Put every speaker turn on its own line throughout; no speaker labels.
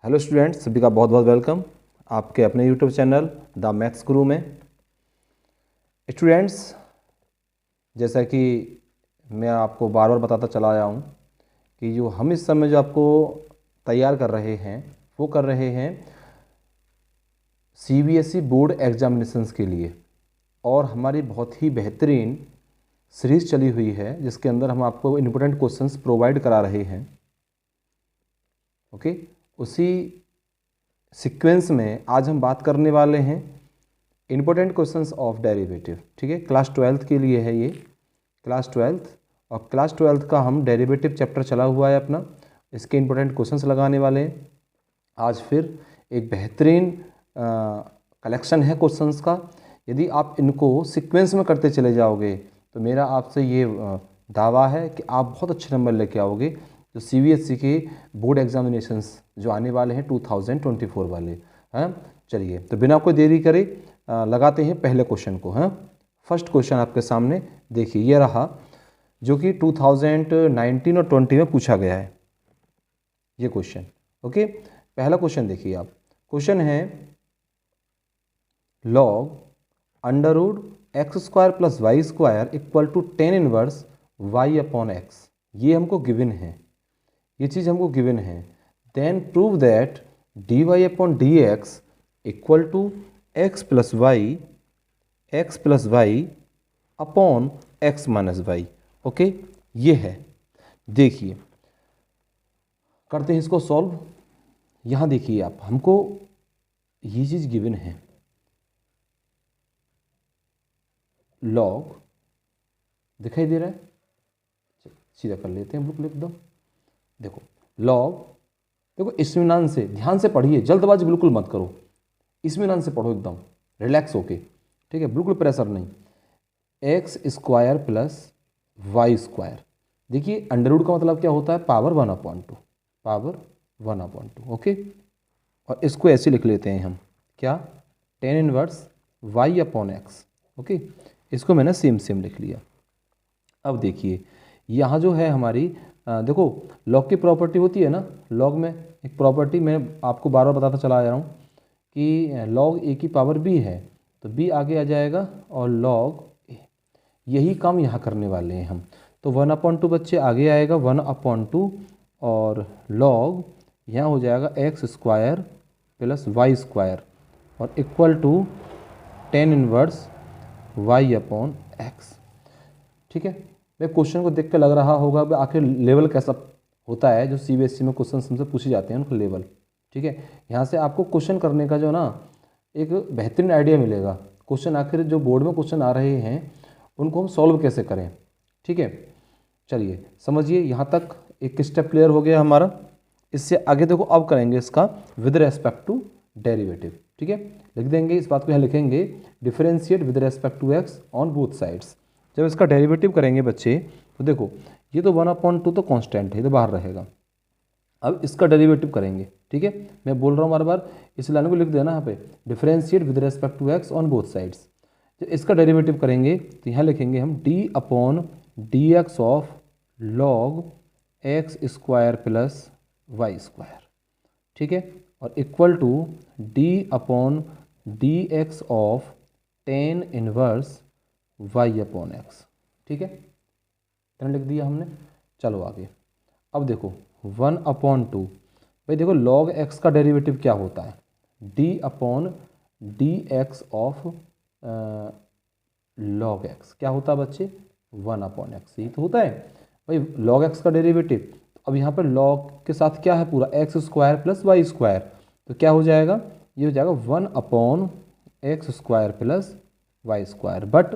Hello students, सभी का बहुत बहुत वेलकम आपके अपने यूट्यूब चैनल द मैथ्स गुरु में। स्टूडेंट्स, जैसा कि मैं आपको बार बार बताता चला आया हूँ कि जो हम इस समय जो आपको तैयार कर रहे हैं वो कर रहे हैं सीबीएसई बोर्ड एग्जामिनेशंस के लिए। और हमारी बहुत ही बेहतरीन सीरीज़ चली हुई है जिसके अंदर हम आपको इम्पोर्टेंट क्वेश्चंस प्रोवाइड करा रहे हैं। ओके, उसी सीक्वेंस में आज हम बात करने वाले हैं इम्पोर्टेंट क्वेश्चंस ऑफ डेरिवेटिव। ठीक है, क्लास 12th के लिए है ये, क्लास 12th। और क्लास 12th का हम डेरिवेटिव चैप्टर चला हुआ है अपना, इसके इम्पोर्टेंट क्वेश्चंस लगाने वाले हैं। आज फिर एक बेहतरीन कलेक्शन है क्वेश्चंस का। यदि आप इनको सीक्वेंस में करते चले जाओगे तो मेरा आपसे ये दावा है कि आप बहुत अच्छे नंबर लेके आओगे जो सीबीएसई के बोर्ड एग्जामिनेशंस जो आने वाले हैं 2024 वाले हैं। चलिए, तो बिना कोई देरी करे लगाते हैं पहले क्वेश्चन को। हैं, फर्स्ट क्वेश्चन आपके सामने देखिए, ये रहा जो कि 2019 और 20 में पूछा गया है ये क्वेश्चन। ओके, पहला क्वेश्चन देखिए आप। क्वेश्चन है log under root X square plus Y square equal to 10 inverse Y upon X. ये हमको गिवन है, ये चीज़ हमको गिवन है। Then prove that D Y upon D x equal to X plus Y upon X minus Y. Okay, ये है। देखिए, करते हैं इसको सॉल्व। यहाँ देखिए आप, हमको ये चीज़ गिवन है, लॉग दिखाई दे रहा है, सीधा कर लेते हैं, बुक लिख दो। देखो लॉग, देखो इत्मीनान से, ध्यान से पढ़िए, जल्दबाजी बिल्कुल मत करो, इत्मीनान से पढ़ो, एकदम रिलैक्स होके। ठीक है, बिल्कुल प्रेशर नहीं। X square plus Y square, देखिए अंडर रूट का मतलब क्या होता है, पावर 1/2, पावर 1/2। ओके, और इसको ऐसे लिख लेते हैं हम, क्या, 10 inverse Y upon x. Okay, इसको मैंने सेम लिख लिया। अब देखिए यहाँ जो है हमारी देखो लॉग की प्रॉपर्टी होती है ना, लॉग में एक प्रॉपर्टी मैं आपको बार बार बताता चला आ रहा हूँ कि लॉग ए की पावर बी है तो बी आगे आ जाएगा और लॉग ए, यही काम यहाँ करने वाले हैं हम। तो 1/2 बच्चे आगे आएगा, 1/2 और लॉग यहाँ हो जाएगा x square plus Y square और equal to 10 inverse Y upon x. ठीक है, मैं क्वेश्चन को देख के लग रहा होगा आखिर लेवल कैसा होता है जो सीबीएसई में क्वेश्चन हमसे पूछे जाते हैं उनका लेवल। ठीक है, यहाँ से आपको क्वेश्चन करने का जो ना एक बेहतरीन आइडिया मिलेगा, क्वेश्चन आखिर जो बोर्ड में क्वेश्चन आ रहे हैं उनको हम सॉल्व कैसे करें। ठीक है, चलिए समझिए, यहाँ तक एक स्टेप क्लियर हो गया हमारा। इससे आगे देखो अब करेंगे इसका विद रेस्पेक्ट टू डेरिवेटिव। ठीक है, लिख देंगे इस बात को, यहाँ लिखेंगे differentiate with respect to X on both sides. जब इसका डेरिवेटिव करेंगे बच्चे तो देखो ये तो 1/2 तो कांस्टेंट है, ये तो बाहर रहेगा। अब इसका डेरिवेटिव करेंगे। ठीक है, मैं बोल रहा हूँ बार बार, इस लाइन को लिख देना यहाँ पे, differentiate with respect to X on both sides. जब इसका डेरिवेटिव करेंगे तो यहाँ लिखेंगे हम D upon D x of log X square plus Y square. ठीक है, और equal to D upon D x of 10 inverse Y upon x. ठीक है, इतना लिख दिया हमने। चलो आगे, अब देखो 1/2, भाई देखो लॉग एक्स का डेरिवेटिव क्या होता है, D upon D x of log x क्या होता है बच्चे, 1/x। यही तो होता है भाई लॉग एक्स का डेरिवेटिव। अब यहाँ पर लॉग के साथ क्या है, पूरा X square plus Y square, तो क्या हो जाएगा, ये हो जाएगा 1/x square plus Y square. But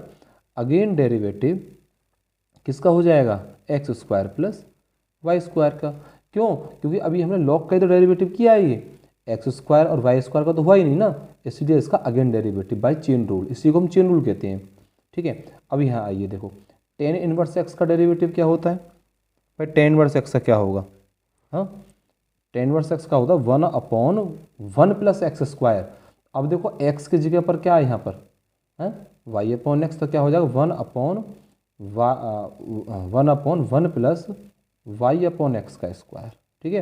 again derivative किसका हो जाएगा, x square plus Y square का। क्यों, क्योंकि अभी हमने लॉग का ही तो डेरिवेटिव किया है, ये एक्स स्क्वायर और वाई स्क्वायर का तो हुआ ही नहीं ना, इसलिए इसका again derivative by chain rule, इसी को हम चेन रूल कहते हैं। ठीक है, अब यहाँ आइए देखो 10 इनवर्स एक्स का डेरिवेटिव क्या होता है, भाई 10 इनवर्स एक्स का क्या होगा, हाँ 10 इनवर्स एक्स का होता है 1/1 प्लस एक्स स्क्वायर। अब देखो एक्स की जगह पर क्या है यहाँ पर, है वाई अपॉन एक्स, तो क्या हो जाएगा 1/1 प्लस वाई अपॉन एक्स का स्क्वायर। ठीक है,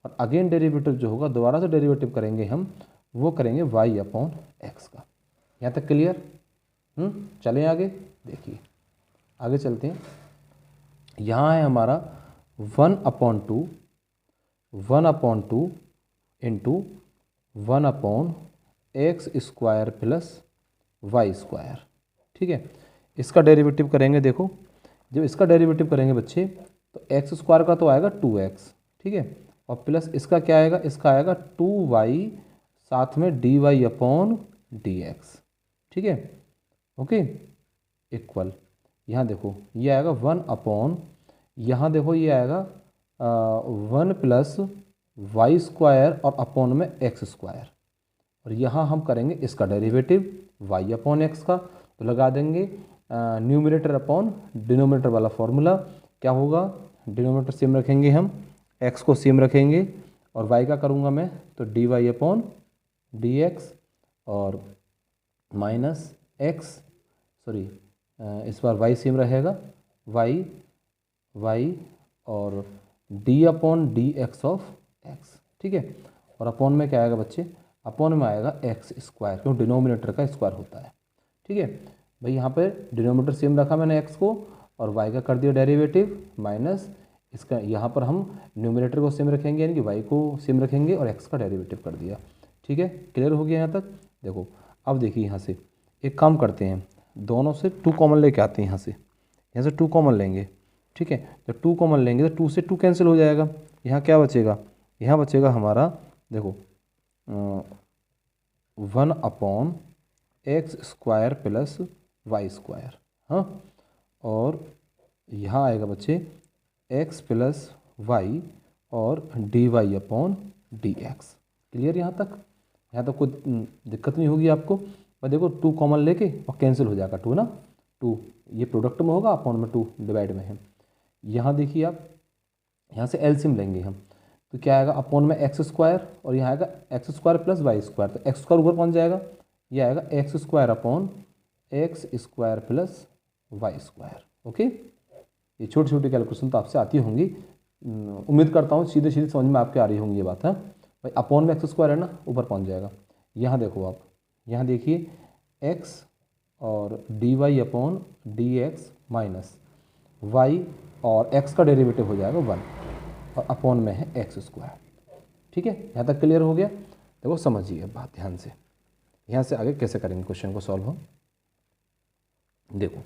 और अगेन डेरिवेटिव जो होगा दोबारा से डेरिवेटिव करेंगे हम, वो करेंगे y अपॉन एक्स का। यहाँ तक क्लियर? चलें आगे, देखिए आगे चलते हैं। यहाँ है हमारा 1/2 इंटू 1/x² प्लस y²। ठीक है, इसका डेरिवेटिव करेंगे। देखो जब इसका डेरिवेटिव करेंगे बच्चे तो x² का तो आएगा 2x, ठीक है, और प्लस इसका क्या आएगा, इसका आएगा 2y साथ में dy अपॉन dx। ठीक है, ओके, इक्वल यहाँ देखो ये आएगा 1/, यहाँ देखो ये आएगा 1 प्लस y² और अपॉन में x², और यहाँ हम करेंगे इसका डेरिवेटिव y अपॉन x का, तो लगा देंगे न्यूमरेटर अपॉन डिनोमिनेटर वाला फॉर्मूला। क्या होगा, डिनोमिनेटर सेम रखेंगे हम, x को सेम रखेंगे, और y का करूँगा मैं तो dy अपॉन dx और माइनस x, सॉरी इस बार y सेम रहेगा, y और d upon dx of x। ठीक है, और अपॉन में क्या आएगा बच्चे, अपॉन में आएगा x², क्यों डिनोमिनेटर का स्क्वायर होता है। ठीक है भाई, यहाँ पे डिनोमिनेटर सेम रखा मैंने x को, और y का कर दिया डेरिवेटिव, माइनस इसका यहाँ पर हम न्यूमरेटर को सेम रखेंगे, यानी कि y को सेम रखेंगे और x का डेरिवेटिव कर दिया। ठीक है, क्लियर हो गया यहाँ तक? देखो अब देखिए यहाँ से एक काम करते हैं, दोनों से 2 कॉमन लेके आते हैं, यहाँ से 2 कॉमन लेंगे। ठीक है, जब 2 कॉमन लेंगे तो 2 से 2 कैंसिल हो जाएगा, यहाँ क्या बचेगा, यहाँ बचेगा हमारा देखो 1/x² प्लस y²। हाँ, और यहाँ आएगा बच्चे x प्लस y और dy अपॉन dx। क्लियर यहाँ तक? यहाँ तक कोई दिक्कत नहीं होगी आपको। और देखो 2 कॉमन लेके और कैंसिल हो जाएगा 2 ना, 2 ये प्रोडक्ट में होगा, अपॉन में 2 डिवाइड में है। यहाँ देखिए आप, यहाँ से एलसीएम लेंगे हम, तो क्या आएगा, अपॉन में x² और यहाँ आएगा x² प्लस y², तो x² ऊपर पहुँच जाएगा, ये आएगा x² upon x² plus y²। Okay, ये छोटी छोटी कैलकुलेशन तो आपसे आती होंगी, उम्मीद करता हूँ सीधे सीधे समझ में आपके आ रही होंगी ये बात है भाई। अपॉन में x² है ना, ऊपर पहुँच जाएगा। यहाँ देखो आप, यहाँ देखिए x और dy upon dx minus y और x का डेरिवेटिव हो जाएगा 1 और अपॉन में है x²। ठीक है, यहाँ तक क्लियर हो गया? देखो समझिए बात ध्यान से, यहाँ से आगे कैसे करेंगे क्वेश्चन को सॉल्व हम। देखो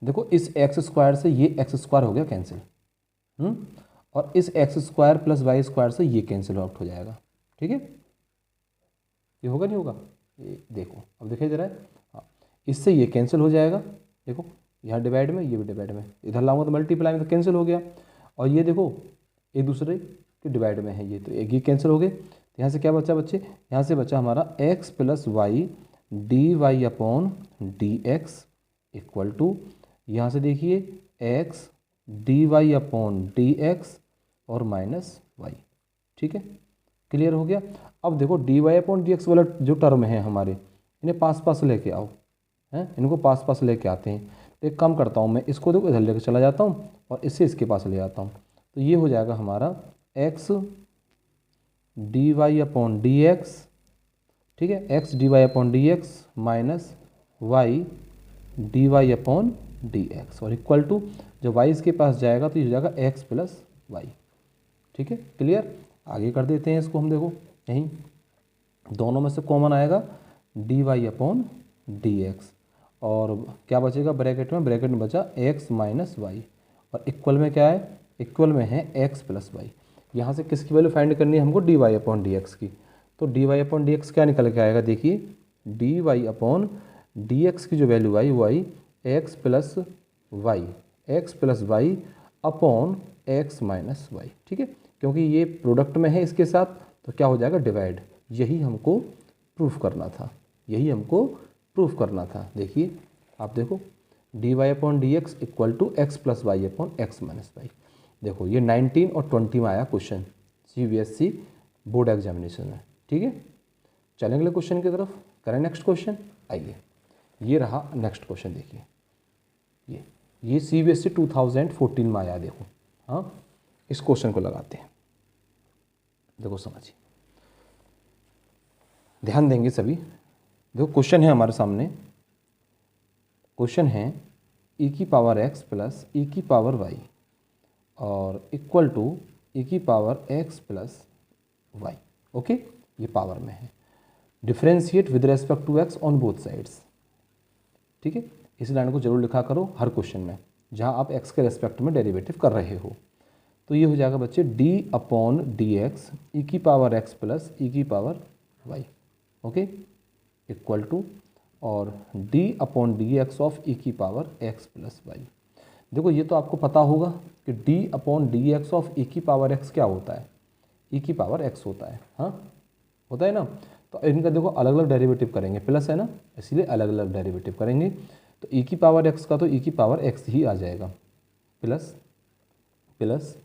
देखो इस x² से ये x² हो गया कैंसिल, और इस x² प्लस y² से ये कैंसिल आउट हो जाएगा। ठीक है, ये होगा नहीं होगा, ये देखो अब दिखाई दे रहा है, हाँ, इससे ये कैंसिल हो जाएगा। देखो यहाँ डिवाइड में, ये भी डिवाइड में, इधर लाऊंगा तो मल्टीप्लाई में तो कैंसिल हो गया, और ये देखो एक दूसरे के डिवाइड में है, ये तो एक ये कैंसिल हो गए। तो यहाँ से क्या बचा बच्चे, यहाँ से बचा हमारा x plus Y dy upon dx equal to, यहाँ से देखिए x dy अपॉन dx और माइनस y। ठीक है, क्लियर हो गया? अब देखो dy अपॉन dx वाला जो टर्म है हमारे, इन्हें पास पास लेके आओ, हैं, इनको पास पास लेके आते हैं। तो एक काम करता हूँ मैं, इसको देखो इधर लेके चला जाता हूँ और इससे इसके पास ले आता हूँ, तो ये हो जाएगा हमारा x dy अपॉन dx, ठीक है, x dy upon dx minus y dy upon dx और इक्वल टू, जब y इसके पास जाएगा तो ये हो जाएगा x प्लस वाई। ठीक है, क्लियर? आगे कर देते हैं इसको हम। देखो यहीं दोनों में से कॉमन आएगा dy अपॉन dx, और क्या बचेगा ब्रैकेट में बचा x माइनस वाई, और इक्वल में क्या है, इक्वल में है x प्लस वाई। यहाँ से किसकी वैल्यू फाइंड करनी है हमको, dy अपॉन dx की। तो dy अपॉन dx क्या निकल के आएगा, देखिए dy अपॉन dx की जो वैल्यू आई वो आई x plus Y upon x minus Y. ठीक है, क्योंकि ये प्रोडक्ट में है इसके साथ, तो क्या हो जाएगा डिवाइड। यही हमको प्रूफ करना था, यही हमको प्रूफ करना था। देखिए आप देखो dy upon dx equal to x plus Y upon x minus Y. देखो ये 19 और 20 में आया क्वेश्चन CBSE बोर्ड एग्जामिनेशन में। ठीक है, चलेंगे अगले क्वेश्चन की तरफ, करें नेक्स्ट क्वेश्चन। आइए, ये रहा नेक्स्ट क्वेश्चन। देखिए ये CBSE 2014 में आया। देखो हाँ, इस क्वेश्चन को लगाते हैं। देखो समझिए, ध्यान देंगे सभी। देखो क्वेश्चन है हमारे सामने, क्वेश्चन है e की पावर x प्लस e की पावर y और इक्वल टू e की power x plus y। Okay, ये पावर में है। Differentiate with respect to x on both sides. ठीक है, इस लाइन को जरूर लिखा करो हर क्वेश्चन में जहाँ आप x के रेस्पेक्ट में डेरिवेटिव कर रहे हो। तो ये हो जाएगा बच्चे d upon D x e की पावर x प्लस ई की power y। Okay, equal to और d upon D x of e की पावर x प्लस y। देखो ये तो आपको पता होगा कि d upon D x of e की पावर x क्या होता है, ई की पावर x होता है। हाँ, होता है ना। तो इनका देखो अलग अलग डेरिवेटिव करेंगे, प्लस है ना, इसीलिए अलग अलग डेरिवेटिव करेंगे। तो ई की पावर x का तो ई की पावर x ही आ जाएगा, प्लस प्लस,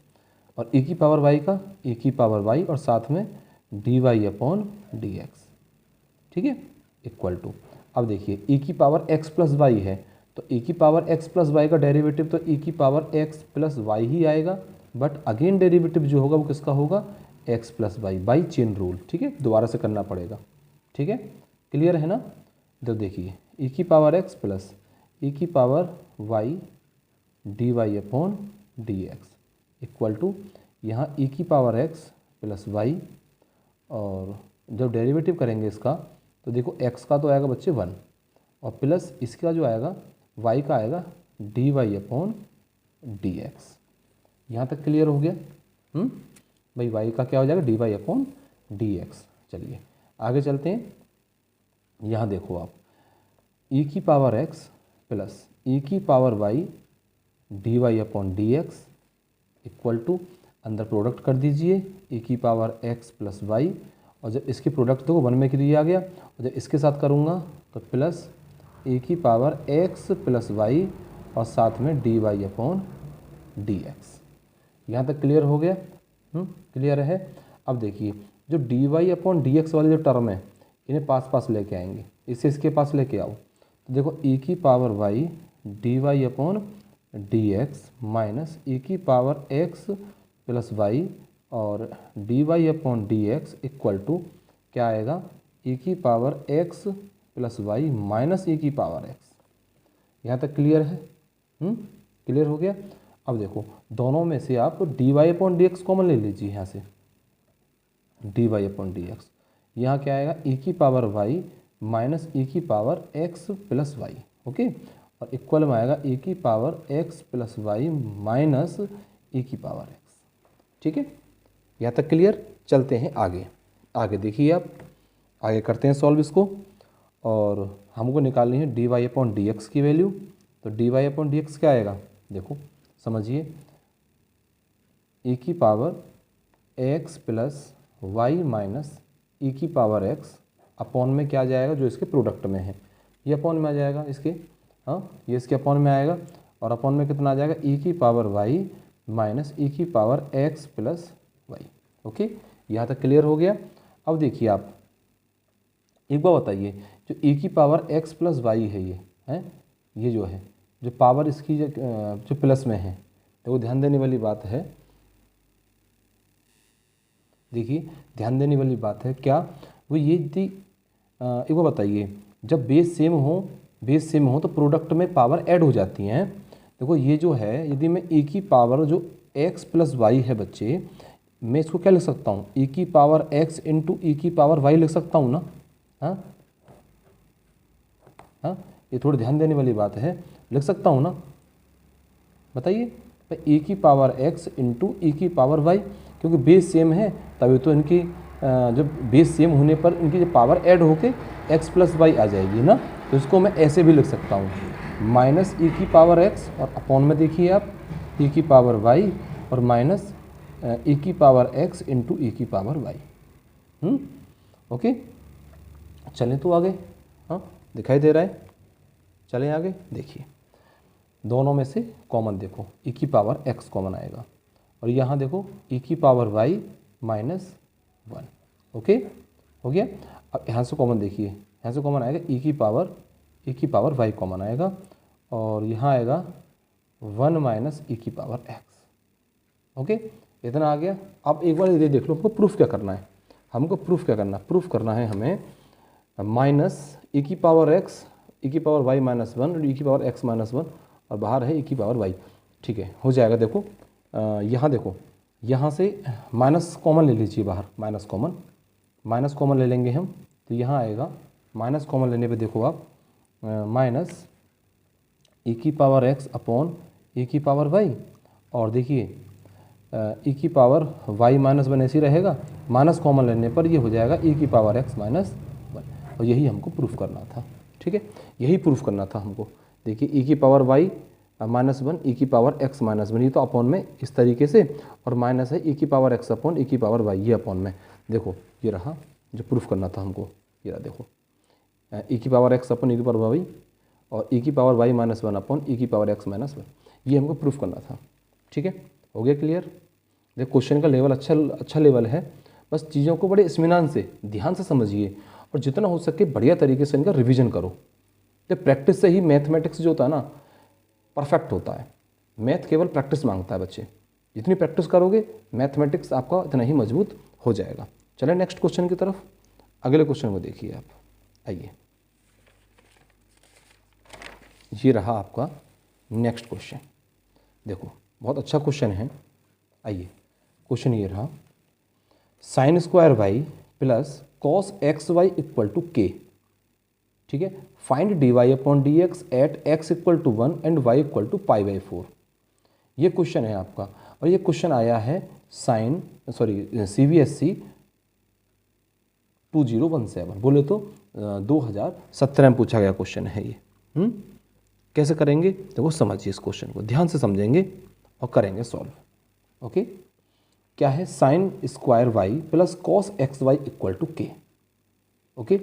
और ई की पावर y का ई की पावर y और साथ में D Y upon D X. ठीक है, इक्वल टू, अब देखिए ई की पावर x प्लस वाई है, तो ई की पावर x प्लस वाई का डेरिवेटिव तो ई की power x plus why he आएगा, बट अगेन डेरिवेटिव जो होगा वो किसका होगा, x plus Y, by chain rule. ठीक है, दोबारा से करना पड़ेगा। ठीक है, क्लियर है ना। तो देखिए ई की पावर x प्लस ई की power y D Y upon D x equal to, यहाँ ई की पावर x प्लस वाई, और जब डेरिवेटिव करेंगे इसका तो देखो x का तो आएगा बच्चे 1 और प्लस इसका जो आएगा y का आएगा D Y upon D X. यहाँ तक क्लियर हो गया। भाई y का क्या हो जाएगा, D Y upon D X. चलिए आगे चलते हैं। यहाँ देखो आप e की पावर x प्लस e की power y D Y upon D x equal to, अंदर प्रोडक्ट कर दीजिए e की पावर x प्लस वाई, और जब इसकी प्रोडक्ट देखो 1 में दिया गया, और जब इसके साथ करूँगा तो प्लस e की पावर x प्लस वाई और साथ में D Y upon D X. यहाँ तक क्लियर हो गया। क्लियर है। अब देखिए जो D Y upon D X वाले जो टर्म है इन्हें पास पास लेके आएंगे, इससे इसके पास लेके आओ, तो देखो e की power y D Y upon D x minus ई की पावर x प्लस वाई और d Y upon D x equal to क्या आएगा, ई की power x plus y minus ई की पावर x। यहाँ तक क्लियर है। क्लियर हो गया। अब देखो दोनों में से आप D Y upon D X common ले लीजिए, यहाँ से D Y upon D X, यहाँ क्या आएगा ई की पावर y माइनस ई की power x plus Y. Okay, और इक्वल में आएगा ई की power x plus y minus ई की पावर x। ठीक है, यहाँ तक क्लियर। चलते हैं आगे। आगे देखिए आप, आगे करते हैं सॉल्व इसको, और हमको निकालनी है d Y upon D x की वैल्यू। तो d Y upon D x क्या आएगा, देखो समझिए, ई की power x plus y minus ई की पावर x अपॉन में क्या जाएगा, जो इसके प्रोडक्ट में है ये अपॉन में आ जाएगा इसके। हाँ, ये इसके अपॉन में आएगा, और अपॉन में कितना आ जाएगा, ई की पावर y माइनस ई की power x plus Y. Okay, यहाँ तक क्लियर हो गया। अब देखिए आप एक बार बताइए, जो ई की पावर x प्लस वाई है ये है, ये जो है जो पावर इसकी जो प्लस में है, तो ध्यान देने वाली बात है। देखिए ध्यान देने वाली बात है क्या, वो ये थी, एक बार बताइए, जब बेस सेम हो तो प्रोडक्ट में पावर ऐड हो जाती हैं। देखो ये जो है, यदि मैं e की पावर जो x प्लस वाई है बच्चे, मैं इसको क्या लिख सकता हूँ, e की पावर x इंटू ई की पावर y लिख सकता हूँ ना। हाँ हाँ, ये थोड़ी ध्यान देने वाली बात है, लिख सकता हूँ ना, बताइए। e की पावर x इंटू ई की पावर y, क्योंकि बेस सेम है तभी तो इनकी जब बेस सेम होने पर इनकी जो पावर ऐड होके x प्लस वाई आ जाएगी ना। तो इसको मैं ऐसे भी लिख सकता हूँ, माइनस ई की पावर x और अपॉन में देखिए आप ई की पावर y और माइनस ई की पावर x इंटू ई की पावर y। ओके, चलें तो आगे। हाँ, दिखाई दे रहा है, चलें आगे। देखिए दोनों में से कॉमन देखो, ई की पावर x कॉमन आएगा, और यहाँ देखो ई की पावर y माइनस 1। ओके, हो गया। अब यहाँ से कॉमन देखिए, यहाँ से कॉमन आएगा ई की पावर y कॉमन आएगा, और यहाँ आएगा 1 माइनस ई की पावर x। ओके, इतना आ गया। अब एक बार ये देख लो, हमको प्रूफ क्या करना है, हमको प्रूफ क्या करना है, प्रूफ करना है हमें माइनस e की पावर x, e की पावर y माइनस 1 और e की पावर x माइनस 1 और बाहर है e की पावर y। ठीक है, हो जाएगा। देखो यहाँ देखो, यहाँ से माइनस कॉमन ले लीजिए बाहर, माइनस कॉमन ले लेंगे हम, तो यहाँ आएगा माइनस कॉमन लेने पे देखो आप माइनस e की पावर x अपॉन e की पावर y, और देखिए e की पावर y माइनस 1 ऐसी रहेगा, माइनस कॉमन लेने पर ये हो जाएगा e की पावर x माइनस 1, और यही हमको प्रूफ करना था। ठीक है, यही प्रूफ करना था हमको। देखिए e की पावर y माइनस 1, e की पावर x माइनस 1, ये तो अपॉन में इस तरीके से, और माइनस है e की पावर x अपॉन e की पावर y, ये अपॉन में। देखो ये रहा जो प्रूफ करना था हमको, ये रहा देखो e की पावर x अपॉन e की पावर y और e की power y minus 1 upon e की पावर x माइनस 1, ये हमको प्रूफ करना था। ठीक है, हो गया क्लियर। देखो क्वेश्चन का लेवल अच्छा लेवल है, बस चीज़ों को बड़े इत्मीनान से ध्यान से समझिए और जितना हो सके बढ़िया तरीके से इनका रिवीजन करो। तो प्रैक्टिस से ही मैथमेटिक्स जो होता है ना परफेक्ट होता है। मैथ केवल प्रैक्टिस मांगता है बच्चे, जितनी प्रैक्टिस करोगे मैथमेटिक्स आपका इतना ही मजबूत हो जाएगा। चलें नेक्स्ट क्वेश्चन की तरफ, अगले क्वेश्चन को देखिए आप, आइए ये रहा आपका नेक्स्ट क्वेश्चन। देखो बहुत अच्छा क्वेश्चन है, आइए क्वेश्चन ये रहा, sine square y plus cos x y equal to k. ठीक है, find d Y upon D x at x equal to 1 and y equal to pi by 4। ये क्वेश्चन है आपका, और ये क्वेश्चन आया है CBSE 2017, बोले तो 2017 में पूछा गया क्वेश्चन है ये। कैसे करेंगे तो समझिए, इस क्वेश्चन को ध्यान से समझेंगे और करेंगे सॉल्व। ओके, क्या है, sine square y plus cos x y equal to k. Okay,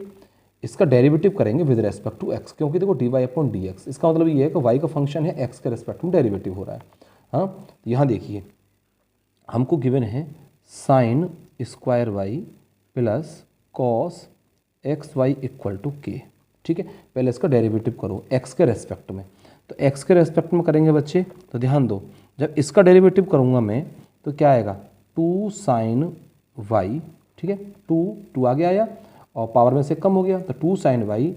इसका डेरिवेटिव करेंगे विद रेस्पेक्ट टू एक्स, क्योंकि देखो d Y upon D x, इसका मतलब ये है कि वाई का फंक्शन है, एक्स के रेस्पेक्ट में डेरिवेटिव हो रहा है। हाँ, यहाँ देखिए हमको गिवन है sine square y plus cos x y equal to k. ठीक है, पहले इसका डेरिवेटिव करो एक्स के रेस्पेक्ट में, तो एक्स के रेस्पेक्ट में करेंगे बच्चे, तो ध्यान दो, जब इसका डेरिवेटिव करूँगा मैं तो क्या आएगा 2 साइन वाई। ठीक है, 2 आगे आया और पावर में से कम हो गया तो 2 साइन वाई।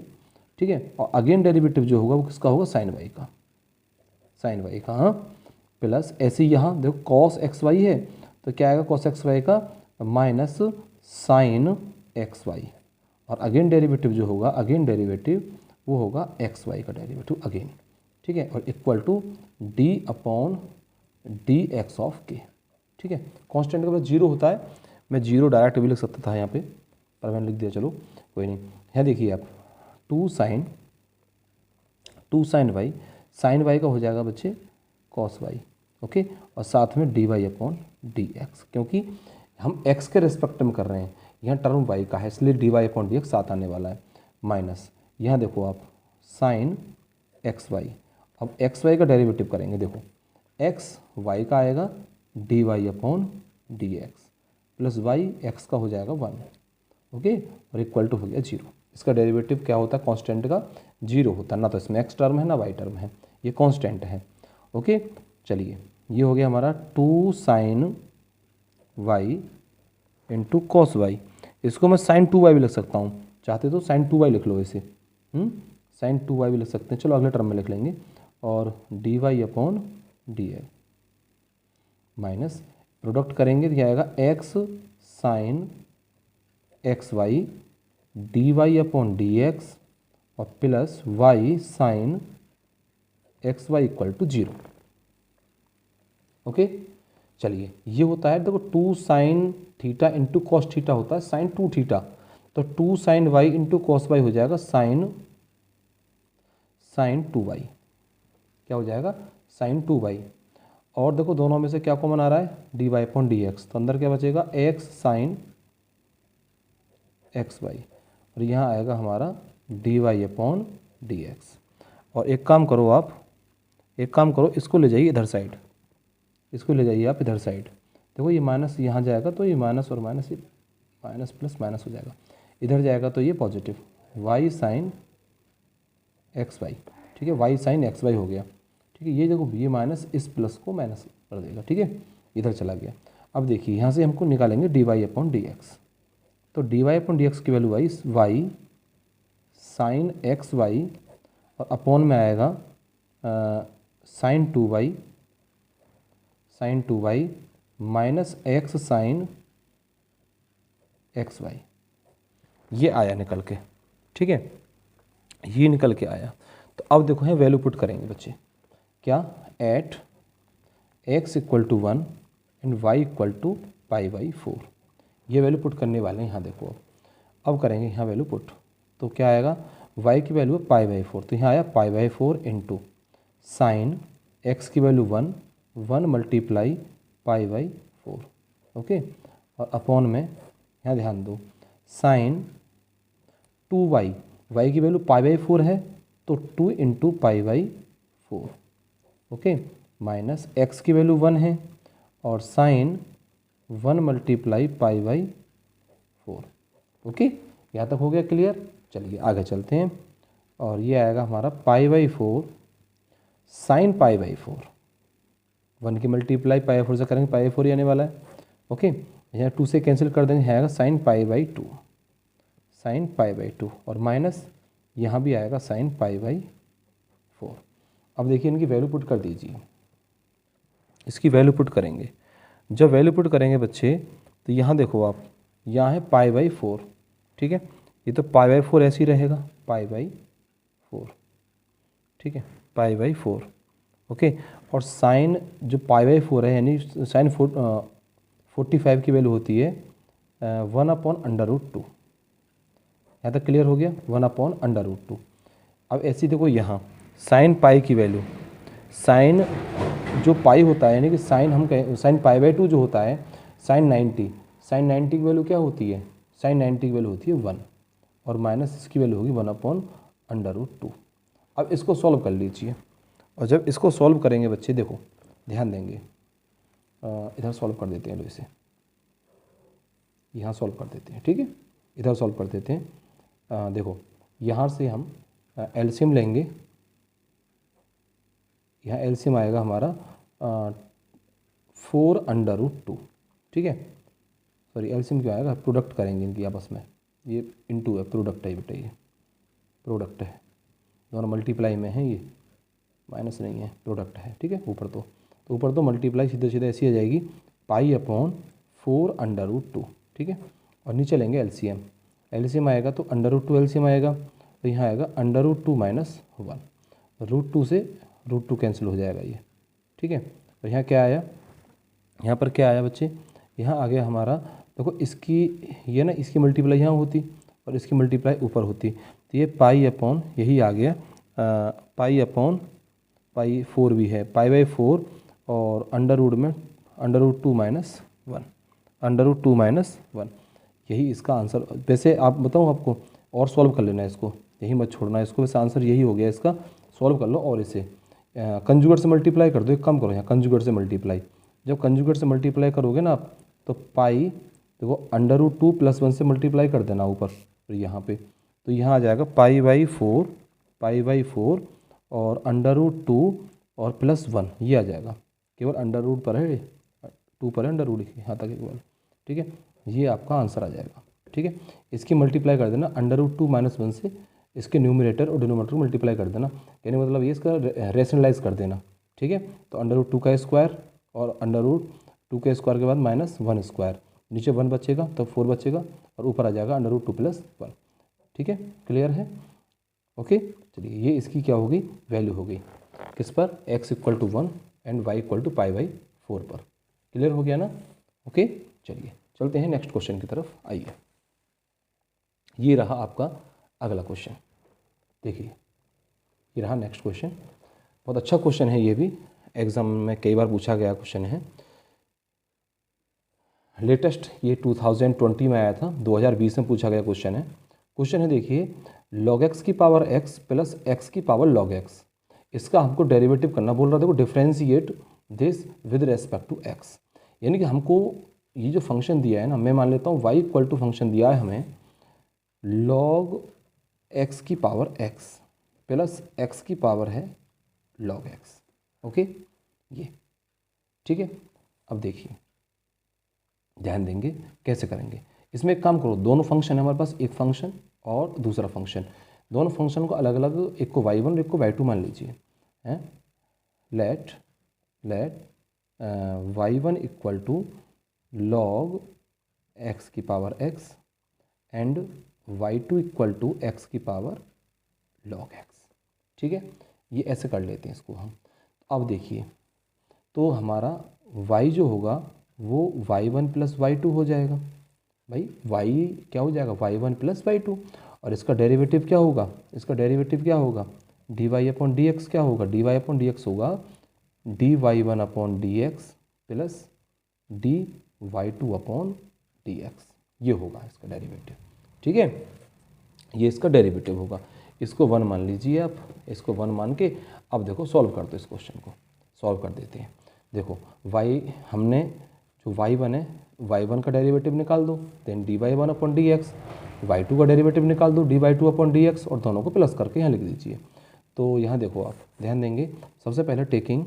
ठीक है, और अगेन डेरिवेटिव जो होगा वो किसका होगा, साइन वाई का। हाँ, प्लस ऐसे ही यहाँ देखो कॉस एक्स वाई है तो क्या आएगा कॉस एक्स वाई का माइनस साइन एक्स वाई, और अगेन डेरिवेटिव जो होगा, अगेन डेरिवेटिव वो होगा एक्स वाई का डेरिवेटिव अगेन। ठीक है, और equal to D upon D x of k. ठीक है, कांस्टेंट का बस जीरो होता है, मैं जीरो डायरेक्ट भी लिख सकता था यहाँ पे, पर मैंने लिख दिया, चलो कोई नहीं। यहाँ देखिए आप 2 साइन वाई का हो जाएगा बच्चे कॉस वाई। ओके, और साथ में D Y upon D x, क्योंकि हम एक्स के रिस्पेक्ट में कर रहे हैं, यहाँ टर्म वाई का है इसलिए d Y upon D x साथ आने वाला है, माइनस यहाँ देखो आप साइन एक्स वाई। अब एक्स वाई का डेरिवेटिव करेंगे, देखो एक्स वाई का आएगा D Y upon D x plus y x का हो जाएगा 1। ओके, और इक्वल टू हो गया 0। इसका डेरिवेटिव क्या होता है, कांस्टेंट का 0 होता है, ना तो इसमें एक्स टर्म है ना वाई टर्म है, ये कांस्टेंट है। ओके, चलिए ये हो गया हमारा 2 sine y into cos y, इसको मैं साइन 2 वाई भी लिख सकता हूँ, चाहते तो साइन 2 वाई लिख लो इसे, साइन 2 वाई भी लिख सकते हैं, चलो अगले टर्म में लिख लेंगे, और d Y upon D x minus product करेंगे तो क्या आएगा x sine x y d Y upon D x और plus y sine x y equal to 0। Okay, चलिए ये होता है देखो 2 sine theta into cos theta होता है साइन 2 थीटा, तो 2 sine y into cos y हो जाएगा साइन 2 वाई, क्या हो जाएगा साइन 2 वाई। और देखो दोनों में से क्या कॉमन आ रहा है, d Y upon D x, तो अंदर क्या बचेगा एक्स साइन एक्स वाई, और यहाँ आएगा हमारा d Y upon D x. और एक काम करो आप, इसको ले जाइए इधर साइड, इसको ले जाइए आप इधर साइड, देखो ये माइनस यहाँ जाएगा तो ये माइनस और माइनस, ये माइनस प्लस माइनस हो जाएगा, इधर जाएगा तो ये positive y sine x y. ठीक है, वाई साइन एक्स वाई हो गया। ठीक है, ये देखो ये माइनस इस प्लस को माइनस कर देगा। ठीक है, इधर चला गया। अब देखिए यहाँ से हमको निकालेंगे dy अपॉन डी एक्स। तो dy अपॉन डी एक्स की वैल्यू आई y साइन एक्स वाई और अपॉन में आएगा sine 2y minus x sine x y. ये आया निकल के, ठीक है, ये निकल के आया। तो अब देखो है वैल्यू पुट करेंगे बच्चे, क्या, at x equal to 1 and y equal to pi by 4, ये वैल्यू पुट करने वाले हैं। यहाँ देखो अब करेंगे यहाँ वैल्यू पुट, तो क्या आएगा, y की वैल्यू है पाई बाई 4, तो यहाँ आया pi by 4 into sine x की value 1 multiply pi by 4, okay, और अपॉन में यहाँ ध्यान दो साइन 2y, y की वैल्यू पाई बाई 4 है तो 2 into pi by 4, okay, minus x की वैल्यू 1 है और sine 1 multiply pi by 4, okay, यहाँ तक हो गया क्लियर। चलिए आगे चलते हैं, और ये आएगा हमारा पाई बाई 4 साइन पाई बाई 4, 1 की मल्टीप्लाई पाई बाई 4 से करेंगे, पाई बाई 4 ही आने वाला है, ओके, यहाँ 2 से कैंसिल कर देंगे, आएगा sine pi by 2, sine pi by 2, और माइनस यहाँ भी आएगा साइन पाई बाई 4। अब देखिए इनकी वैल्यू पुट कर दीजिए, इसकी वैल्यू पुट करेंगे। जब वैल्यू पुट करेंगे बच्चे तो यहाँ देखो आप, यहाँ है पाई बाई 4, ठीक है, ये तो पाई बाई 4 ऐसे ही रहेगा, पाई बाई 4, ठीक है, पाई बाई 4, ओके, और साइन जो पाई बाई 4 है यानी साइन 45 की वैल्यू होती है 1 अपॉन अंडर रूट 2, यहाँ तक क्लियर हो गया, 1 अपॉन अंडर रूट 2। अब ऐसी देखो यहाँ साइन पाई की वैल्यू, साइन जो पाई होता है यानी कि साइन हम कहें साइन पाई बाई 2 जो होता है साइन 90, साइन 90 की वैल्यू क्या होती है, साइन 90 की वैल्यू होती है 1, और माइनस इसकी वैल्यू होगी 1 अपॉन अंडर रूट 2। अब इसको सॉल्व कर लीजिए, और जब इसको सॉल्व करेंगे बच्चे देखो ध्यान देंगे, इधर सॉल्व कर देते हैं, इसे यहाँ सॉल्व कर देते हैं, ठीक है, इधर सॉल्व कर देते हैं। देखो यहाँ से हम एलसीएम लेंगे, यहाँ एलसीएम आएगा हमारा 4 अंडर रूट 2, ठीक है, सॉरी एलसीएम क्या आएगा, प्रोडक्ट करेंगे इनकी आपस में, ये इनटू है, प्रोडक्ट है बेटा, ये प्रोडक्ट है, दोनों मल्टीप्लाई में है, ये माइनस नहीं है, प्रोडक्ट है, ठीक है, ऊपर तो ऊपर तो मल्टीप्लाई सीधे सीधे ऐसी आ जाएगी, पाई अपॉन 4 अंडर रूट 2, ठीक है, और नीचे लेंगे एलसीएम, एलसीएम आएगा तो अंडर रूट 2 एलसीएम आएगा, तो यहाँ आएगा अंडर रूट 2 माइनस 1, रूट 2 से रूट 2 कैंसिल हो जाएगा ये, ठीक है, और यहाँ क्या आया, यहाँ पर क्या आया बच्चे, यहाँ आ गया हमारा, देखो इसकी ये ना इसकी मल्टीप्लाई यहाँ होती और इसकी मल्टीप्लाई ऊपर होती, तो ये पाई अपॉन यही आ गया, पाई अपॉन पाई 4 भी है, पाई बाई 4 और अंडर रूट में under root 2 minus 1, under root 2 minus 1, यही इसका आंसर। वैसे आप बताऊँ आपको, और सॉल्व कर लेना है इसको, यही मत छोड़ना है इसको, वैसे आंसर यही हो गया इसका, सॉल्व कर लो और इसे कंजुगेट से मल्टीप्लाई कर दो, एक काम करो यहाँ कंजुगेट से मल्टीप्लाई, जब कंजुगेट से मल्टीप्लाई करोगे ना आप तो पाई देखो अंडर रूट 2 प्लस 1 से मल्टीप्लाई कर देना ऊपर, तो यहाँ पे तो यहाँ आ जाएगा पाई बाई 4 और अंडर रूट 2 और प्लस 1, ये आ जाएगा, केवल अंडर रूट पर है, 2 पर है अंडर रूट, यहाँ तक केवल, ठीक है, ये आपका आंसर आ जाएगा, ठीक है, इसकी मल्टीप्लाई कर देना अंडर रूट 2 माइनस 1 से, इसके न्यूमरेटर और डिनोमिनेटर को मल्टीप्लाई कर देना, यानी मतलब ये इसका रेशनलाइज कर देना, ठीक है, तो अंडर रूट 2 का स्क्वायर और अंडर रूट 2 के स्क्वायर के बाद माइनस 1 स्क्वायर, नीचे 1 बचेगा तब 4 बचेगा और ऊपर आ जाएगा अंडर रूट 2 प्लस 1, ठीक है, क्लियर है, ओके। चलिए ये इसकी क्या होगी, वैल्यू होगी किस पर, x equal to 1 and y equal to pi by 4 पर, क्लियर हो गया ना, ओके। चलिए चलते हैं नेक्स्ट क्वेश्चन की तरफ, आइए, ये रहा आपका अगला क्वेश्चन, देखिए ये रहा नेक्स्ट क्वेश्चन, बहुत अच्छा क्वेश्चन है, ये भी एग्जाम में कई बार पूछा गया क्वेश्चन है, लेटेस्ट ये 2020 में आया था, 2020 में पूछा गया क्वेश्चन है। क्वेश्चन है देखिए, log x की पावर x प्लस x की पावर log x, इसका हमको डेरिवेटिव करना बोल रहा था, देखो differentiate this with respect to x, यानी कि हमको ये जो फंक्शन दिया है ना, मैं मान लेता हूँ y इक्वल टू फंक्शन दिया है हमें log x की पावर x प्लस x की पावर है log x, ओके, ये ठीक है। अब देखिए ध्यान देंगे कैसे करेंगे। इसमें एक काम करो, दोनों फंक्शन है हमारे पास, एक फंक्शन और दूसरा फंक्शन, दोनों फंक्शन को अलग अलग, एक को y1 और एक को y2 मान लीजिए, हैं। Let y1 equal to log x की power x and y2 equal to x की पावर log x। ठीक है, ये ऐसे कर लेते हैं इसको हम। अब देखिए, तो हमारा y जो होगा वो y1 प्लस y2 हो जाएगा। भाई y क्या हो जाएगा, y1 प्लस y2, और इसका डेरिवेटिव क्या होगा, इसका डेरिवेटिव क्या होगा, dy अपॉन डी एक्स क्या होगा, dy अपॉन डी एक्स होगा dy1 upon D x plus dy2 upon D x, ये होगा इसका डेरिवेटिव। ठीक है, ये इसका डेरिवेटिव होगा। इसको 1 मान लीजिए आप, इसको 1 मान के अब देखो सॉल्व कर दो, इस क्वेश्चन को सॉल्व कर देते हैं। देखो y हमने जो y1 है, y1 का डेरिवेटिव निकाल दो, then dy1 upon D x, y2 का डेरिवेटिव निकाल दो dy2 अपॉन डी एक्स, और दोनों को प्लस करके यहाँ लिख दीजिए। तो यहाँ देखो आप ध्यान देंगे, सबसे पहले taking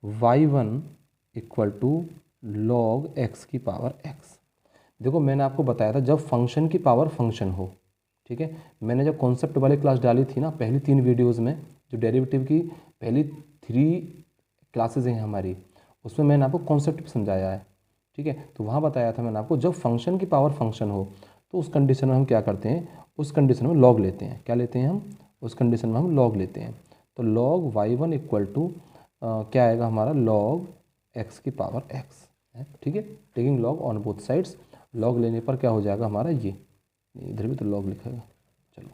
y1 equal to log x की पावर x। देखो मैंने आपको बताया था जब फंक्शन की पावर फंक्शन हो, ठीक है, मैंने जब कॉन्सेप्ट वाली क्लास डाली थी ना पहली 3 वीडियोज़ में, जो डेरिवेटिव की पहली 3 क्लासेज हैं हमारी, उसमें मैंने आपको कॉन्सेप्ट भी समझाया है। ठीक है, तो वहाँ बताया था मैंने आपको, जब फंक्शन की पावर फंक्शन हो तो उस कंडीशन में हम क्या करते हैं, उस कंडीशन में लॉग लेते हैं। क्या लेते हैं हम, उस कंडीशन में हम लॉग लेते हैं। तो लॉग y1 इक्वल टू क्या आएगा हमारा, लॉग x की पावर x है। ठीक है, taking log on both sides, log लेने पर क्या हो जाएगा हमारा, ये इधर भी तो लॉग लिखेगा, चलो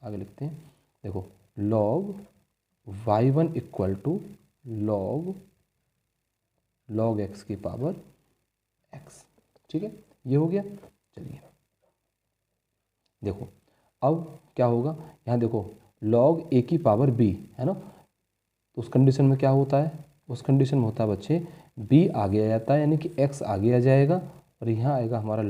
आगे लिखते हैं। देखो log y1 equal to log x की पावर x। ठीक है, ये हो गया। चलिए देखो अब क्या होगा, यहाँ देखो log a की पावर b है ना, तो उस कंडीशन में क्या होता है, उस कंडीशन में होता है बच्चे b आगे आ जाता है, यानी कि x आगे आ जाएगा, और यहाँ आएगा हमारा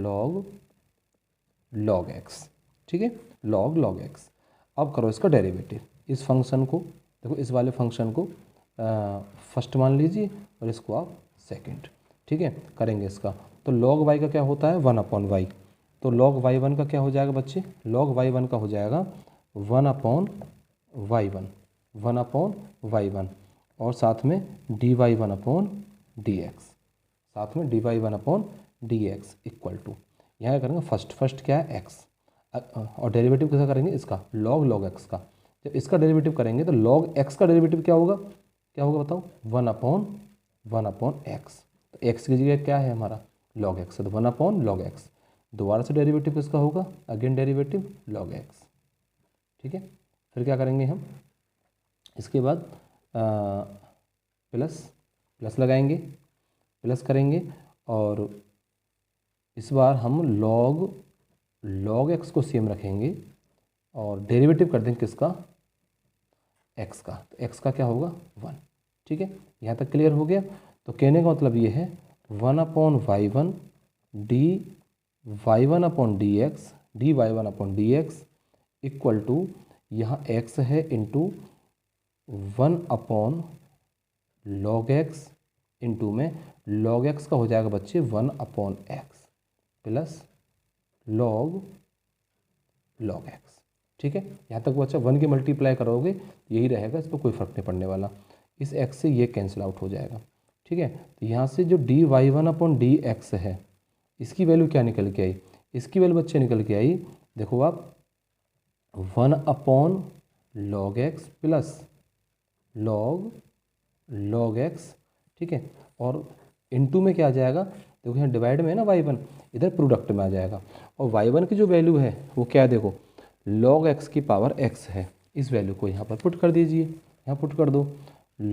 log x। ठीक है, log x। अब करो इसका डेरिवेटिव, इस फंक्शन को देखो, इस वाले फंक्शन को फर्स्ट मान लीजिए और इसको आप सेकंड। ठीक है, करेंगे इसका, तो log y का क्या होता है 1 अपॉन वाई, तो log y1 का क्या हो जाएगा बच्चे, log y1 का हो जाएगा 1 अपॉन y1, और साथ में dy1 अपॉन dx, साथ में dy1 upon dx equal to, यहाँ करेंगे फर्स्ट क्या है x, और डेरिवेटिव कैसा करेंगे इसका, log x का। जब इसका डेरिवेटिव करेंगे तो log x का डेरिवेटिव क्या होगा बताओ, 1 अपॉन x। तो x की जगह क्या है हमारा log x, तो 1 अपॉन log x। दोबारा से डेरिवेटिव किसका होगा, अगेन डेरिवेटिव log x। ठीक है, फिर क्या करेंगे हम, इसके बाद प्लस लगाएंगे, प्लस करेंगे, और इस बार हम log x को सेम रखेंगे और डेरिवेटिव कर देंगे किसका, x का। तो x का क्या होगा 1। ठीक है, यहाँ तक क्लियर हो गया। तो कहने का मतलब ये है 1 upon y1 dy1 upon dx equal to, यहाँ x है into 1 upon log x, into में log x का हो जाएगा बच्चे 1 upon x plus log x। ठीक है, यहाँ तक बच्चा 1 की मल्टीप्लाई करोगे यही रहेगा, इस पर कोई फ़र्क नहीं पड़ने वाला, इस x से ये कैंसिल आउट हो जाएगा। ठीक है, तो यहाँ से जो dy1 अपॉन dx है, इसकी वैल्यू क्या निकल के आई, इसकी वैल्यू बच्चे निकल के आई, देखो आप 1 upon log x plus log x। ठीक है, और इनटू में क्या आ जाएगा, देखो यहाँ डिवाइड में है ना y1, इधर प्रोडक्ट में आ जाएगा, और y1 की जो वैल्यू है वो क्या है, देखो log x की पावर x है, इस वैल्यू को यहाँ पर पुट कर दीजिए, यहाँ पुट कर दो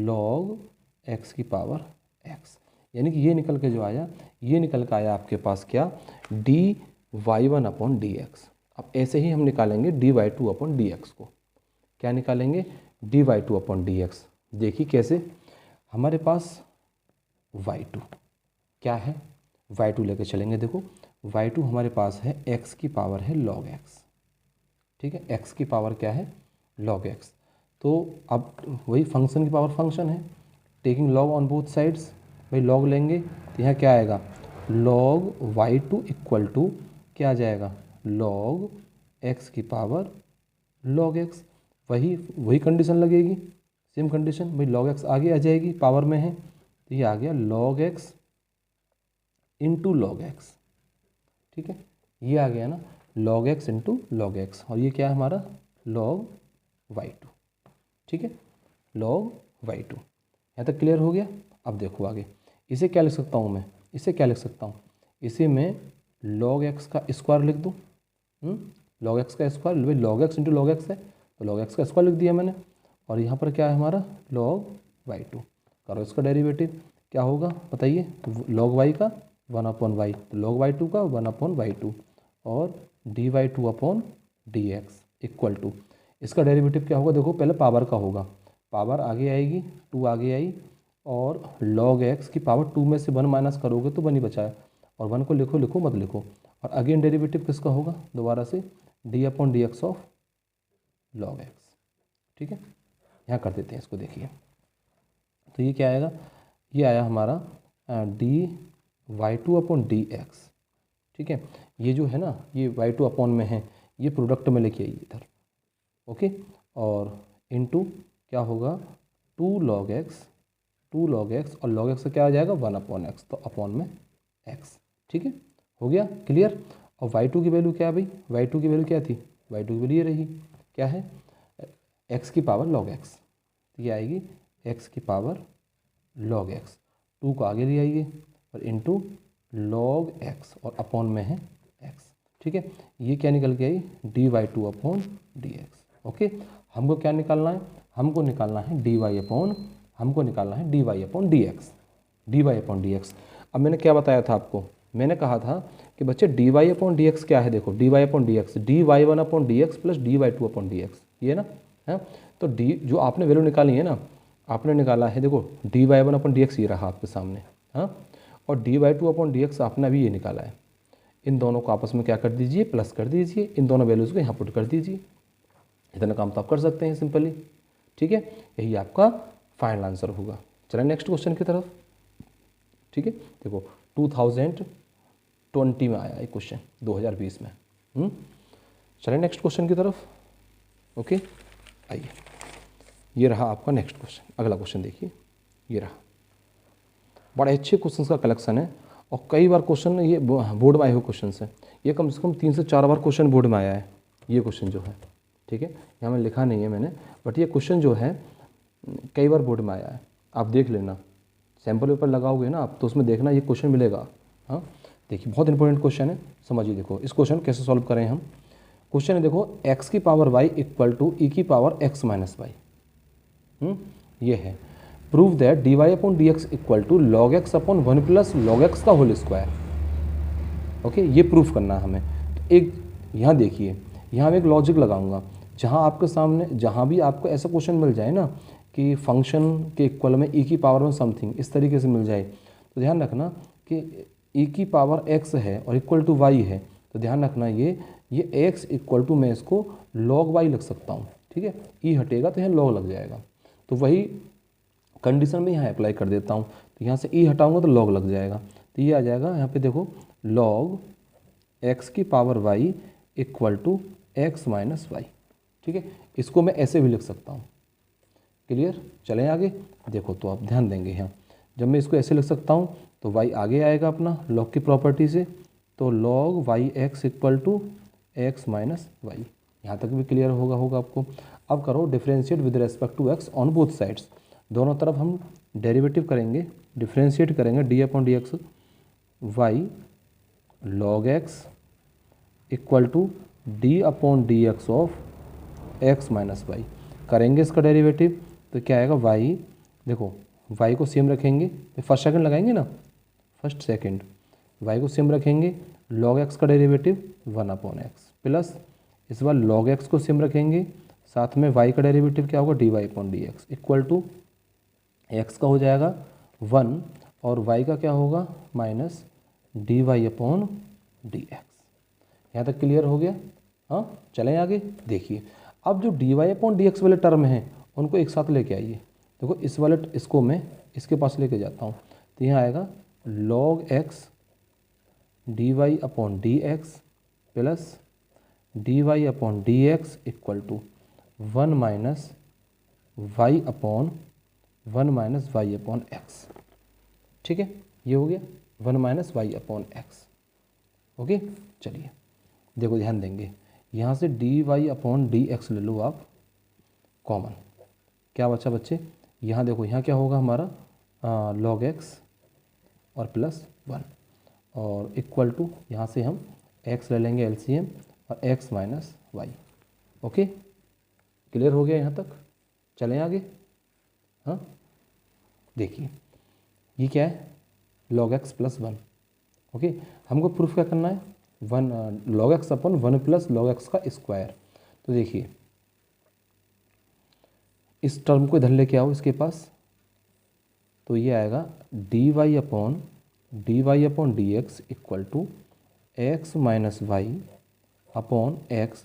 log x की पावर x, यानी कि ये निकल के जो आया, ये निकल के आया आपके पास क्या, dy1 अपॉन dx। अब ऐसे ही हम निकालेंगे dy2 अपॉन dx को, क्या निकालेंगे dy2 अपॉन dx। देखिए कैसे, हमारे पास y2 क्या है, y2 लेके चलेंगे। देखो y2 हमारे पास है x की पावर है log x। ठीक है, x की पावर क्या है log x। तो अब वही फंक्शन की पावर फंक्शन है, taking log on both sides, भाई लॉग लेंगे तो यहाँ क्या आएगा, log y2 इक्वल टू क्या आ जाएगा, log x की पावर log x। वही कंडीशन लगेगी, सेम कंडीशन। भाई log x आगे आ जाएगी, पावर में है तो ये आ गया log x into log x। ठीक है, ये आ गया ना log x into log x, और ये क्या है हमारा log y2। ठीक है, log y2। यहाँ तक क्लियर हो गया। अब देखो आगे, इसे क्या लिख सकता हूँ मैं, इसे क्या लिख सकता हूँ, इसे मैं log x का स्क्वायर लिख दूँ। log x का स्क्वायर, भाई log x into log x है तो log x का स्क्वायर लिख दिया मैंने। और यहाँ पर क्या है हमारा log y2, करो इसका डेरिवेटिव, क्या होगा बताइए, log y का 1/y, तो log y2 का 1/y2 और dy2 upon dx equal to, इसका डेरिवेटिव क्या होगा, देखो पहले पावर का होगा, पावर आगे आएगी 2 आगे आई, और log x की पावर 2 में से 1 माइनस करोगे तो 1 ही बचा है, और 1 को लिखो मत लिखो। और अगेन डेरिवेटिव किसका होगा, दोबारा से d/dx ऑफ log x। ठीक है, यहाँ कर देते हैं इसको, देखिए तो ये क्या आएगा, ये आया हमारा dy2 अपॉन dx। ठीक है, ये जो है ना ये y2 अपॉन में है, ये प्रोडक्ट में लेके आइए इधर। ओके, और इनटू क्या होगा 2 log x और log x का क्या आ जाएगा 1/x, तो अपॉन में x। ठीक है, हो गया क्लियर। और y2 की वैल्यू क्या है भाई, y2 की वैल्यू क्या थी, y2 की वैल्यू ये रही, क्या है x की पावर log x, तो ये आएगी x की पावर log x, 2 को आगे ले आइए और इनटू log x और अपॉन में है x। ठीक है, ये क्या निकल के आई dy2 अपॉन dx। ओके, हमको क्या निकालना है, हमको निकालना है dy अपॉन dx। अब मैंने क्या बताया था आपको, मैंने कहा था कि बच्चे dy अपॉन dx क्या है, देखो dy upon dx dy1 upon dx plus dy2 upon dx, ये ना है। तो d जो आपने वैल्यू निकाली है ना, आपने निकाला है देखो dy1 अपॉन dx ये रहा आपके सामने, हाँ, और dy2 अपॉन dx आपने अभी ये निकाला है। इन दोनों को आपस में क्या कर दीजिए, प्लस कर दीजिए, इन दोनों वैल्यूज़ को यहाँ पुट कर दीजिए। इतना काम तो आप कर सकते हैं सिंपली। ठीक है, यही आपका फाइनल आंसर होगा। चलें नेक्स्ट क्वेश्चन की तरफ। ठीक है, देखो 2020 में आया एक क्वेश्चन, 2020 में। चलें नेक्स्ट क्वेश्चन की तरफ। ओके, आइए, ये रहा आपका नेक्स्ट क्वेश्चन। अगला क्वेश्चन देखिए, ये रहा, बड़े अच्छे क्वेश्चंस का कलेक्शन है, और कई बार क्वेश्चन ये बोर्ड में आए हुए क्वेश्चन है। ये कम से कम 3 से 4 बार क्वेश्चन बोर्ड में आया है ये क्वेश्चन जो है। ठीक है, यहाँ में लिखा नहीं है मैंने, बट ये क्वेश्चन जो है कई बार बोर्ड में आया है। आप देख लेना, सैम्पल पेपर लगाओगे ना आप तो उसमें देखना ये क्वेश्चन मिलेगा। हाँ, देखिए बहुत इंपॉर्टेंट क्वेश्चन है, समझिए। देखो इस क्वेश्चन कैसे सॉल्व करें हम। क्वेश्चन है देखो x की power y equal to e की पावर x माइनस वाई। ये है, prove that dy upon dx equal to log x upon 1 plus log x का होल स्क्वायर। ओके, ये प्रूफ करना है हमें। तो एक यहाँ देखिए, यहाँ मैं एक लॉजिक लगाऊंगा, जहाँ आपके सामने जहाँ भी आपको ऐसा क्वेश्चन मिल जाए ना कि फंक्शन के इक्वल में e की पावर में समथिंग इस तरीके से मिल जाए, तो ध्यान रखना कि e की पावर x है और इक्वल टू y है, तो ध्यान रखना ये x इक्वल टू मैं इसको log y लिख सकता हूँ। ठीक है, e हटेगा तो यहाँ log लग जाएगा, तो वही कंडीशन में यहाँ अप्लाई कर देता हूँ। तो यहाँ से e हटाऊंगा तो log लग जाएगा, तो ये आ जाएगा यहाँ पे देखो log x की power y equal to x minus Y. ठीक है, इसको मैं ऐसे भी लिख सकता हूँ। क्लियर, चलें आगे। देखो तो आप ध्यान देंगे यहाँ, जब मैं इसको ऐसे लिख सकता हूँ तो y आगे आएगा अपना log की प्रॉपर्टी से, तो log yx equal to x minus y. यहाँ तक भी क्लियर होगा आपको। अब करो differentiate with respect to x on both sides, दोनों तरफ हम डेरिवेटिव करेंगे, डिफ्रेंशिएट करेंगे d upon D x y log x equal to D upon D x of x minus y. करेंगे इसका डेरिवेटिव तो क्या आएगा y, देखो y को सेम रखेंगे, फर्स्ट सेकंड लगाएंगे ना, फर्स्ट सेकंड y को सेम रखेंगे, log x का डेरिवेटिव 1 अपॉन एक्स प्लस इस बार log x को सेम रखेंगे, साथ में y का डेरिवेटिव क्या होगा dy upon D x equal to x का हो जाएगा 1 और y का क्या होगा minus dy upon D X. यहाँ तक क्लियर हो गया। हाँ, चलें आगे। देखिए अब जो dy अपॉन डी एक्स वाले टर्म हैं उनको एक साथ लेके आइए। देखो इस वाले इसको मैं इसके पास लेके जाता हूँ, तो यहाँ आएगा log x dy upon D x plus d Y upon D x equal to 1 minus y upon x. ठीक है, ये हो गया 1 minus y upon x. Okay, चलिए देखो ध्यान देंगे, यहाँ से D Y upon D x ले लो आप कॉमन, क्या बचा बच्चे, यहाँ देखो यहाँ क्या होगा हमारा log x और प्लस 1 और इक्वल टू यहाँ से हम x ले लेंगे LCM और x minus Y. Okay, clear हो गया यहाँ तक, चलें आगे। हाँ देखिए ये क्या है log x प्लस 1। ओके, हमको प्रूफ क्या करना है, 1 log x upon 1 plus log x का स्क्वायर। तो देखिए इस टर्म को इधर लेके आओ इसके पास, तो ये आएगा dy upon D x equal to x minus y upon x,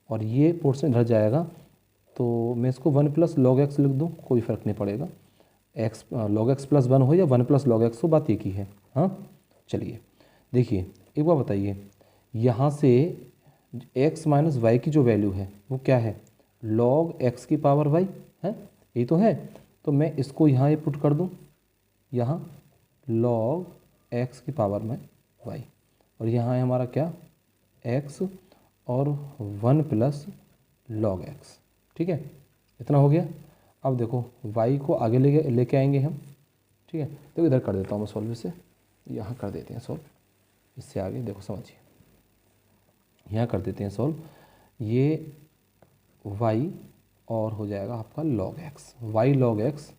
और ये पोर्शन इधर जाएगा तो मैं इसको 1 प्लस log x लिख दूँ, कोई फ़र्क नहीं पड़ेगा, x log x प्लस 1 हो या 1 प्लस log x हो, बात एक ही है। हाँ चलिए देखिए एक बार बताइए, यहाँ से x माइनस वाई की जो वैल्यू है वो क्या है, log x की पावर y है, यही तो है। तो मैं इसको यहाँ ये पुट कर दूँ, यहाँ log x की पावर में y, और यहाँ है हमारा क्या x और 1 प्लस log x। ठीक है, इतना हो गया। अब देखो y को आगे लेके आएंगे हम। ठीक है, तो इधर कर देता हूँ मैं सॉल्व, से यहाँ कर देते हैं सॉल्व, इससे आगे देखो समझिए, यहाँ कर देते हैं सॉल्व, ये y और हो जाएगा आपका log x, y log x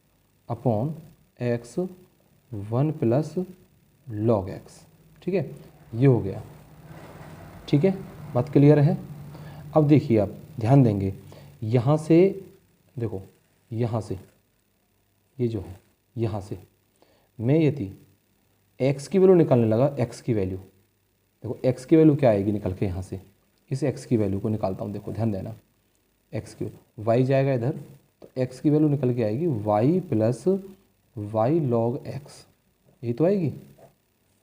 upon x 1 plus log x। ठीक है, ये हो गया। ठीक है, बात क्लियर है। अब देखिए आप ध्यान देंगे, यहाँ से देखो, यहाँ से ये जो है, यहाँ से मैं यदि x की वैल्यू निकालने लगा, x की वैल्यू देखो, x की वैल्यू क्या आएगी निकल के, यहाँ से इस x की वैल्यू को निकालता हूँ, देखो ध्यान देना, x की y जाएगा इधर, तो x की वैल्यू निकल के आएगी y plus y log x, यही तो आएगी,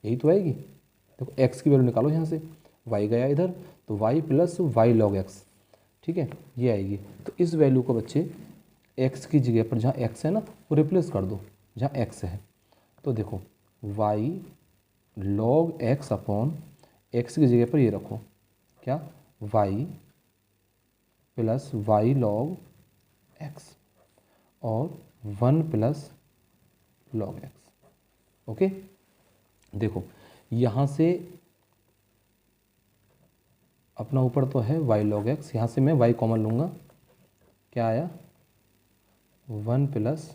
यही तो आएगी। देखो x की वैल्यू निकालो यहाँ से, y गया इधर तो y plus y log x। ठीक है, ये आएगी। तो इस वैल्यू को बच्चे x की जगह पर जहाँ x है ना वो रिप्लेस कर दो जहाँ x है, तो देखो y log x upon x की जगह पर ये रखो क्या, y plus y log x और 1 प्लस log x। ओके, देखो यहाँ से अपना ऊपर तो है y log x, यहाँ से मैं y कॉमन लूँगा, क्या आया 1 प्लस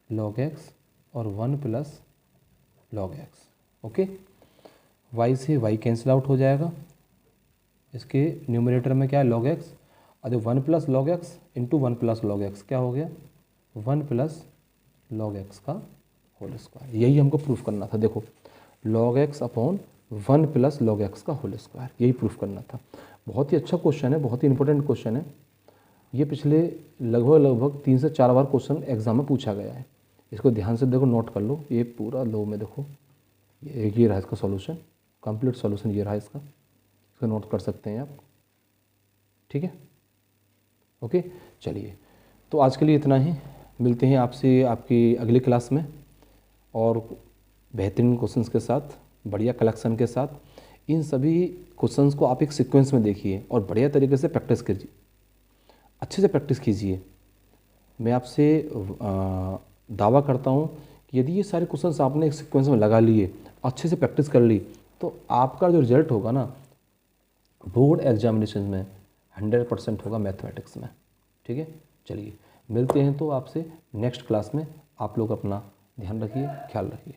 log x और 1 plus log x। Okay, y से y कैंसिल आउट हो जाएगा, इसके न्यूमरेटर में क्या है log x, और 1 plus log x into 1 plus log x क्या हो गया 1 प्लस log x का होल स्क्वायर। यही हमको प्रूफ करना था। देखो log x upon 1 plus log x का होल स्क्वायर, यही प्रूफ करना था। बहुत ही अच्छा क्वेश्चन है, बहुत ही इंपॉर्टेंट क्वेश्चन है। ये पिछले लगभग 3 से 4 बार क्वेश्चन एग्जाम में पूछा गया है। इसको ध्यान से देखो, नोट कर लो, ये पूरा लो में देखो, ये रहा इसका सॉल्यूशन, कंप्लीट सॉल्यूशन ये रहा इसका, इसको नोट कर सकते हैं आप। ठीक है, ओके, चलिए तो आज के लिए इतना ही, मिलते हैं आपसे आपकी अगली क्लास में और बेहतरीन क्वेश्चंस के साथ, बढ़िया कलेक्शन के साथ। इन सभी क्वेश्चंस को आप एक सीक्वेंस में देखिए और बढ़िया तरीके से प्रैक्टिस कीजिए, अच्छे से प्रैक्टिस कीजिए। मैं आपसे दावा करता हूँ कि यदि ये सारे क्वेश्चंस आपने एक सीक्वेंस में लगा लिए, अच्छे से प्रैक्टिस कर ली, तो आपका जो रिजल्ट होगा ना बोर्ड एग्जामिनेशन में 100% होगा मैथमेटिक्स में। ठीक है, चलिए मिलते हैं तो आपसे नेक्स्ट क्लास में। आप लोग अपना ध्यान रखिए, ख्याल रखिए।